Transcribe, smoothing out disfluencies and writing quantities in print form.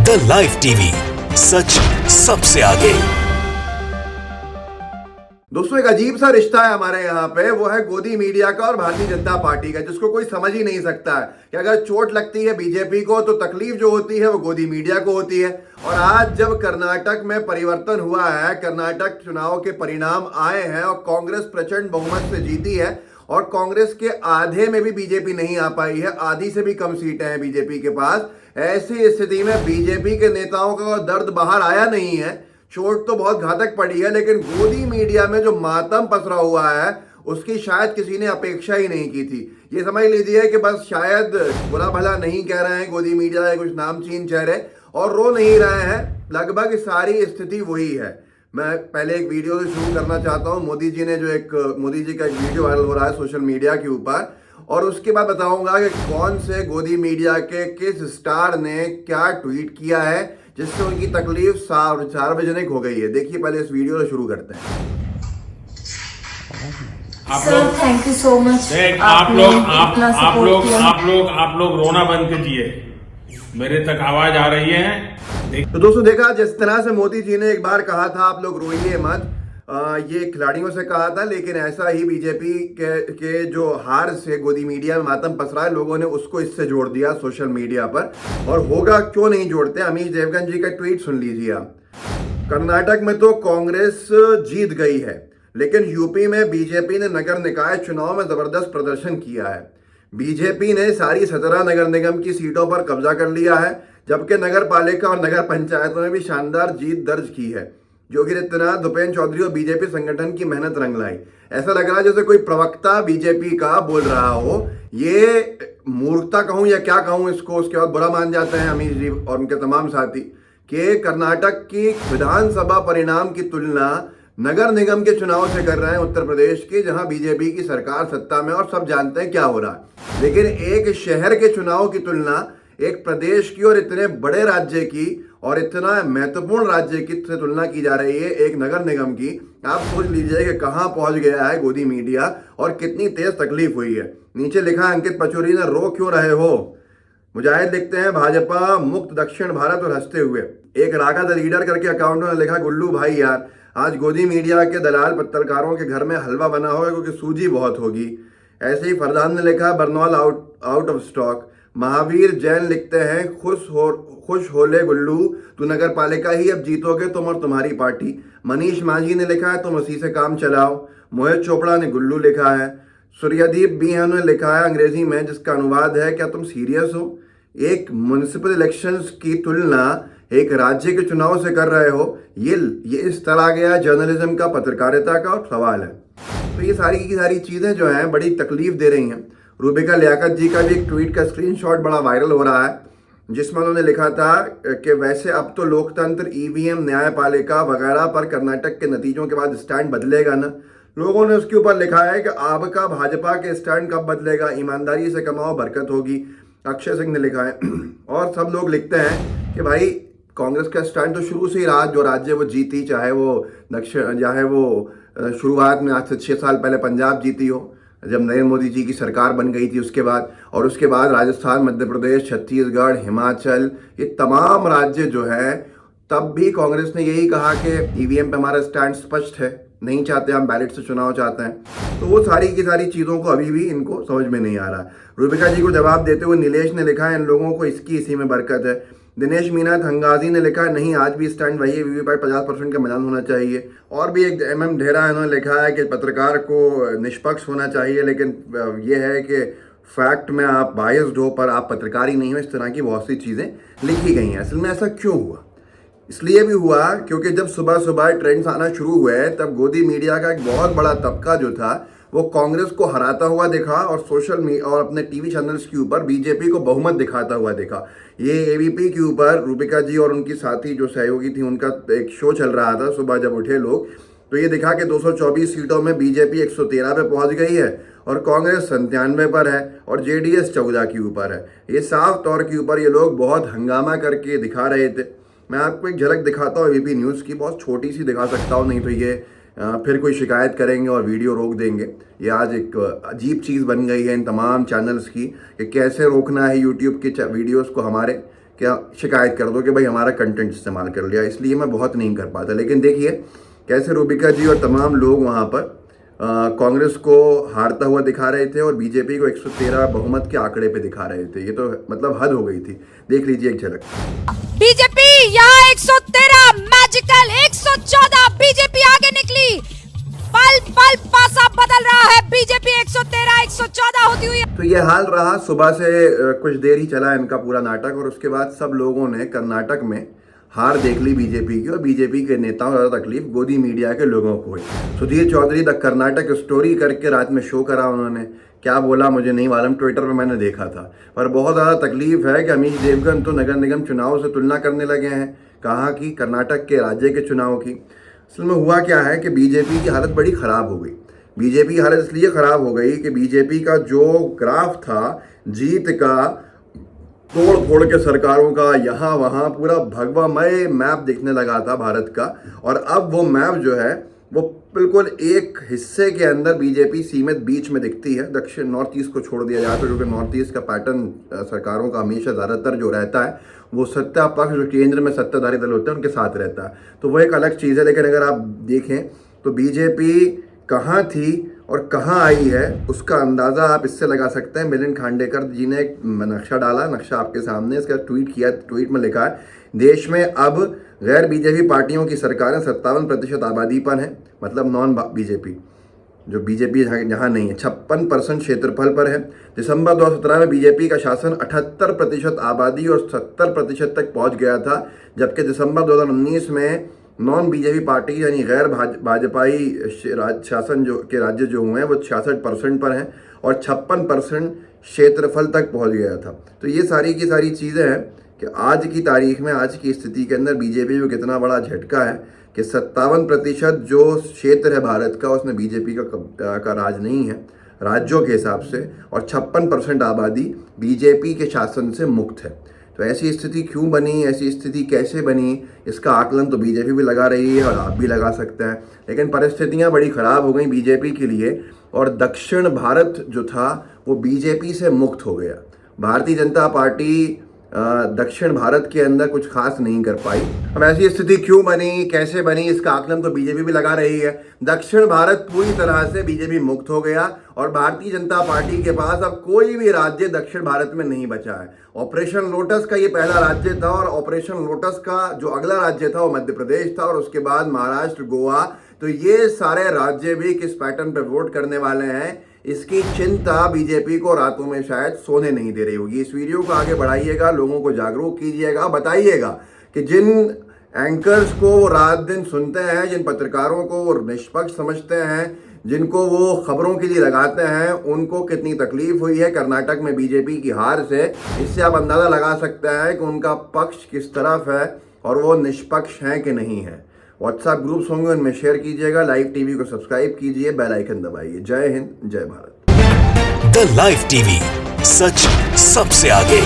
The live TV, सच सबसे आगे। दोस्तों, एक अजीब सा रिश्ता है हमारे यहाँ पे, वो है गोदी मीडिया का और भारतीय जनता पार्टी का, जिसको कोई समझ ही नहीं सकता है कि अगर चोट लगती है बीजेपी को तो तकलीफ जो होती है वो गोदी मीडिया को होती है। और आज जब कर्नाटक में परिवर्तन हुआ है, कर्नाटक चुनाव के परिणाम आए हैं और कांग्रेस प्रचंड बहुमत से जीती है और कांग्रेस के आधे में भी बीजेपी नहीं आ पाई है, आधी से भी कम सीटें हैं बीजेपी के पास। ऐसी स्थिति में बीजेपी के नेताओं का दर्द बाहर आया नहीं है। चोट तो बहुत घातक पड़ी है, लेकिन गोदी मीडिया में जो मातम पसरा हुआ है उसकी शायद किसी ने अपेक्षा ही नहीं की थी। ये समझ लीजिए कि बस शायद बुरा भला नहीं कह रहे हैं गोदी मीडिया के कुछ नामचीन चेहरे और रो नहीं रहे हैं, लगभग सारी स्थिति वही है। मैं पहले एक वीडियो से शुरू करना चाहता हूँ। मोदी जी का एक वीडियो वायरल हो रहा है सोशल मीडिया के ऊपर, और उसके बाद बताऊंगा कि कौन से गोदी मीडिया के किस स्टार ने क्या ट्वीट किया है जिससे उनकी तकलीफ सार्वजनिक हो गई है। देखिए, पहले इस वीडियो से शुरू करते हैं। Sir, thank you so much. आप लोग रोना बंद कीजिए, मेरे तक आवाज आ रही है। तो दोस्तों, देखा जिस तरह से मोदी जी ने एक बार कहा था आप लोग रोइए मत, ये खिलाड़ियों से कहा था, लेकिन ऐसा ही बीजेपी के जो हार से गोदी मीडिया में मातम पसरा है, लोगों ने उसको इससे जोड़ दिया सोशल मीडिया पर। और होगा क्यों नहीं जोड़ते, अमीश देवगन जी का ट्वीट सुन लीजिए आप। कर्नाटक में तो कांग्रेस जीत गई है, लेकिन यूपी में बीजेपी ने नगर निकाय चुनाव में जबरदस्त प्रदर्शन किया है। बीजेपी ने सारी 17 नगर निगम की सीटों पर कब्जा कर लिया है, जबकि नगर पालिका और नगर पंचायतों में भी शानदार जीत दर्ज की है। योगीरादित्यनाथ, भूपेन्द्र चौधरी और बीजेपी संगठन की मेहनत रंग लाई। ऐसा लग रहा है जैसे कोई प्रवक्ता बीजेपी का बोल रहा हो। ये मूर्खता कहूं या क्या कहूं इसको, उसके बाद बुरा मान जाते हैं अमीश जी और उनके तमाम साथी कि कर्नाटक की विधानसभा परिणाम की तुलना नगर निगम के चुनाव से कर रहे हैं उत्तर प्रदेश की, जहां बीजेपी की सरकार सत्ता में और सब जानते हैं क्या हो रहा है। लेकिन एक शहर के चुनाव की तुलना एक प्रदेश की और इतने बड़े राज्य की और इतना महत्वपूर्ण राज्य की से तुलना की जा रही है एक नगर निगम की। आप सोच लीजिए कि कहां पहुंच गया है गोदी मीडिया और कितनी तेज तकलीफ हुई है। नीचे लिखा है अंकित पचौरी ने, रो क्यों रहे हो। मुजाहिद लिखते हैं भाजपा मुक्त दक्षिण भारत और हंसते हुए। एक रागा द लीडर करके अकाउंट में लिखा, गुल्लू भाई यार आज गोदी मीडिया के दलाल पत्रकारों के घर में हलवा बना होगा क्योंकि सूजी बहुत होगी। ऐसे ही फरदान ने लिखा, Burnol out of stock. Mahavir Jain लिखते हैं, खुश होले गुल्लू, तू नगर पालिका ही अब जीतोगे तुम और तुम्हारी पार्टी। मनीष माझी ने लिखा है, तुम उसी से काम चलाओ। मोहित चोपड़ा ने गुल्लू लिखा है। सूर्यदीप बी ने लिखा है अंग्रेजी में, जिसका अनुवाद है, क्या तुम सीरियस हो। एक म्युनिसिपल इलेक्शंस की तुलना एक राज्य के चुनाव से कर रहे हो, ये इस तरह आ गया जर्नलिज्म का, पत्रकारिता का और सवाल है। तो ये सारी की सारी चीजें जो हैं बड़ी तकलीफ दे रही हैं। रूबिका लियाकत जी का भी एक ट्वीट का स्क्रीनशॉट बड़ा वायरल हो रहा है, जिसमें उन्होंने लिखा था कि वैसे अब तो लोकतंत्र, ईवीएम, न्यायपालिका वगैरह पर कर्नाटक के नतीजों के बाद स्टैंड बदलेगा ना। लोगों ने उसके ऊपर लिखा है कि आपका भाजपा के स्टैंड कब बदलेगा, ईमानदारी से कमाओ, बरकत होगी। अक्षय सिंह ने लिखा है और सब लोग लिखते हैं कि भाई कांग्रेस का स्टैंड तो शुरू से ही रहा, जो राज्य वो जीती, चाहे वो शुरुआत में आज से 6 साल पहले पंजाब जीती हो जब नरेंद्र मोदी जी की सरकार बन गई थी उसके बाद, और उसके बाद राजस्थान, मध्य प्रदेश, छत्तीसगढ़, हिमाचल, ये तमाम राज्य जो है, तब भी कांग्रेस ने यही कहा कि ईवीएम पे हमारा स्टैंड स्पष्ट है, नहीं चाहते हम बैलेट से चुनाव चाहते हैं। तो वो सारी की सारी चीज़ों को अभी भी इनको समझ में नहीं आ रहा। रूबिका जी को जवाब देते हुए नीलेश ने लिखा है, इन लोगों को इसी में बरकत है। दिनेश मीना हंगाजी ने लिखा है, नहीं आज भी स्टैंड वही है, वीवीपैट 50% का मिलान होना चाहिए। और भी एक MM ढेरा है, उन्होंने लिखा है कि पत्रकार को निष्पक्ष होना चाहिए, लेकिन यह है कि फैक्ट में आप बायस्ड हो पर आप पत्रकारी नहीं हो। इस तरह की बहुत सी चीज़ें लिखी गई हैं। असल में ऐसा क्यों हुआ? इसलिए भी हुआ क्योंकि जब सुबह सुबह ट्रेंड्स आना शुरू हुए तब गोदी मीडिया का एक बहुत बड़ा तबका जो था वो कांग्रेस को हराता हुआ दिखा और सोशल मीडिया और अपने टीवी चैनल्स के ऊपर बीजेपी को बहुमत दिखाता हुआ दिखा। ये ABP के ऊपर रूबिका जी और उनकी साथी जो सहयोगी थी उनका एक शो चल रहा था सुबह जब उठे लोग, तो ये दिखा कि 224 सीटों में बीजेपी 113 पे पहुंच गई है और कांग्रेस 97 पर है और JDS 14 के ऊपर है। ये साफ तौर के ऊपर ये लोग बहुत हंगामा करके दिखा रहे थे। मैं आपको एक झलक दिखाता हूँ ABP न्यूज़ की, बहुत छोटी सी दिखा सकता हूँ, नहीं तो ये फिर कोई शिकायत करेंगे और वीडियो रोक देंगे। ये आज एक अजीब चीज़ बन गई है इन तमाम चैनल्स की कि कैसे रोकना है यूट्यूब के वीडियोस को हमारे, क्या शिकायत कर दो कि भाई हमारा कंटेंट इस्तेमाल कर लिया, इसलिए मैं बहुत नहीं कर पाता। लेकिन देखिए कैसे रूबिका जी और तमाम लोग वहाँ पर कांग्रेस को हारता हुआ दिखा रहे थे और बीजेपी को 113 बहुमत के आंकड़े पे दिखा रहे थे। ये तो मतलब हद हो गई थी। देख लीजिए एक झलक। बीजेपी यहाँ 113 मैजिकल 114 बीजेपी आगे निकली। पल पल पासा बदल रहा है। बीजेपी 113 114 होती हुई। तो ये हाल रहा। सुबह से कुछ देर ही चला इनका पूरा नाटक और उसके बाद सब लोगों ने कर्नाटक में हार देख ली बीजेपी की, और बीजेपी के नेताओं को ज़्यादा तकलीफ गोदी मीडिया के लोगों को हुई। सुधीर चौधरी द कर्नाटक स्टोरी करके रात में शो करा उन्होंने। क्या बोला मुझे नहीं मालूम, ट्विटर पे मैंने देखा था। पर बहुत ज़्यादा तकलीफ है कि अमीश देवगन तो नगर निगम चुनाव से तुलना करने लगे हैं। कहाँ की? कर्नाटक के राज्य के चुनाव की। असल में हुआ क्या है कि बीजेपी की हालत बड़ी ख़राब हो गई। बीजेपी की हालत इसलिए ख़राब हो गई कि बीजेपी का जो ग्राफ था जीत का, तोड़ फोड़ के सरकारों का, यहाँ वहाँ पूरा भगवामय मैप दिखने लगा था भारत का। और अब वो मैप जो है वो बिल्कुल एक हिस्से के अंदर बीजेपी सीमित बीच में दिखती है। दक्षिण नॉर्थ ईस्ट को छोड़ दिया जाए तो, क्योंकि नॉर्थ ईस्ट का पैटर्न सरकारों का हमेशा ज़्यादातर जो रहता है वो सत्ता पक्ष जो केंद्र में सत्ताधारी दल होते हैं उनके साथ रहता है, तो वो एक अलग चीज़ है। लेकिन अगर आप देखें तो बीजेपी कहाँ थी और कहाँ आई है उसका अंदाज़ा आप इससे लगा सकते हैं। मिलिंद खांडेकर जी ने एक नक्शा डाला, नक्शा आपके सामने, इसका ट्वीट किया। ट्वीट में लिखा है देश में अब गैर बीजेपी पार्टियों की सरकारें 57% आबादी पर हैं, मतलब नॉन बीजेपी, जो बीजेपी जहाँ नहीं है 56% क्षेत्रफल पर है। दिसंबर 2017 में बीजेपी का शासन 78% आबादी और 70% तक पहुँच गया था, जबकि दिसंबर 2019 में नॉन बीजेपी पार्टी यानी गैर भाजपाई शासन जो के राज्य जो हुए हैं वो 66% पर हैं और 56% क्षेत्रफल तक पहुंच गया था। तो ये सारी की सारी चीज़ें हैं कि आज की तारीख में, आज की स्थिति के अंदर बीजेपी को कितना बड़ा झटका है कि 57% जो क्षेत्र है भारत का उसमें बीजेपी का राज नहीं है राज्यों के हिसाब से, और 56% आबादी बीजेपी के शासन से मुक्त है। तो ऐसी स्थिति क्यों बनी, ऐसी स्थिति कैसे बनी, इसका आकलन तो बीजेपी भी लगा रही है और आप भी लगा सकते हैं। लेकिन परिस्थितियां बड़ी ख़राब हो गई बीजेपी के लिए, और दक्षिण भारत जो था वो बीजेपी से मुक्त हो गया। भारतीय जनता पार्टी दक्षिण भारत के अंदर कुछ खास नहीं कर पाई। अब ऐसी स्थिति क्यों बनी, कैसे बनी, इसका आकलन तो बीजेपी भी लगा रही है। दक्षिण भारत पूरी तरह से बीजेपी मुक्त हो गया और भारतीय जनता पार्टी के पास अब कोई भी राज्य दक्षिण भारत में नहीं बचा है। ऑपरेशन लोटस का ये पहला राज्य था और ऑपरेशन लोटस का जो अगला राज्य था वो मध्य प्रदेश था, और उसके बाद महाराष्ट्र, गोवा। तो ये सारे राज्य भी किस पैटर्न पर वोट करने वाले हैं इसकी चिंता बीजेपी को रातों में शायद सोने नहीं दे रही होगी। इस वीडियो को आगे बढ़ाइएगा, लोगों को जागरूक कीजिएगा, बताइएगा कि जिन एंकर्स को वो रात दिन सुनते हैं, जिन पत्रकारों को वो निष्पक्ष समझते हैं, जिनको वो खबरों के लिए लगाते हैं, उनको कितनी तकलीफ हुई है कर्नाटक में बीजेपी की हार से। इससे आप अंदाज़ा लगा सकते हैं कि उनका पक्ष किस तरफ है और वो निष्पक्ष हैं कि नहीं है। व्हाट्सएप ग्रुप्स होंगे उनमें शेयर कीजिएगा, लाइव टीवी को सब्सक्राइब कीजिए, बेल आइकन दबाइए। जय हिंद, जय भारत। द लाइव टीवी, सच सबसे आगे।